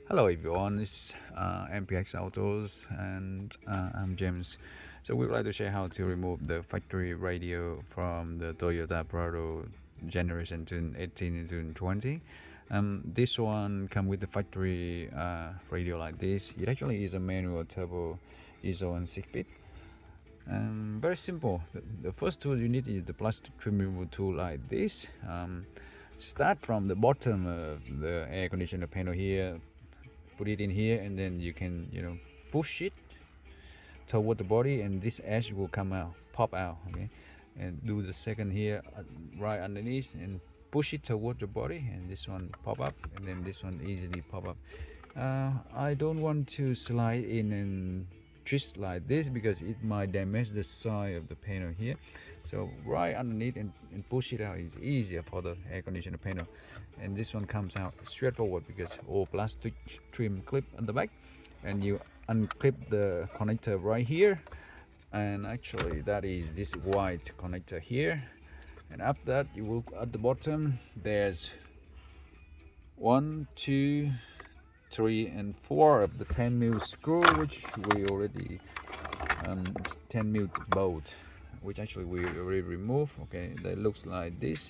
Hello everyone, it's MPX Autos and I'm James. So we would like to share how to remove the factory radio from the Toyota Prado generation 2018 and 2020. This one come with the factory radio like this. It actually is a manual turbo ISO and 6-bit. Very simple. The first tool you need is the plastic trim removal tool like this. Start from the bottom of the air conditioner panel here, put it in here, and then you can push it toward the body, and this edge will come out, pop out. Okay, and do the second here right underneath and push it toward the body, and this one pop up, and then this one easily pop up. I don't want to slide in and twist like this because it might damage the side of the panel here. So right underneath and push it out is easier for the air conditioner panel. And this one comes out straightforward because all plastic trim clip on the back, and you unclip the connector right here, and actually that is this white connector here. And after that, you will at the bottom there's 1, 2, 3 and 4 of the 10mm screw, which we already 10mm bolt, which actually we already removed. Okay, that looks like this.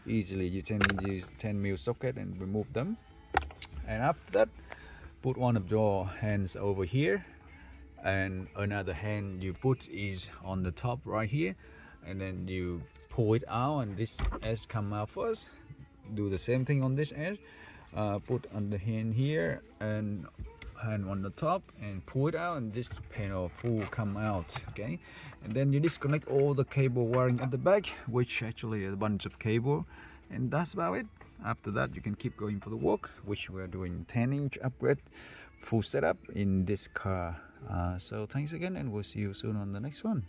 Easily you can use 10mm socket and remove them. And after that, put one of your hands over here, and another hand you put is on the top right here, and then you pull it out, and this edge come out first. Do the same thing on this edge. Put on the hand here and hand on the top and pull it out, and this panel will come out. Okay, and then you disconnect all the cable wiring at the back, which actually is a bunch of cable, and that's about it. After that, you can keep going for the work, which we're doing 10-inch upgrade full setup in this car. So thanks again, and we'll see you soon on the next one.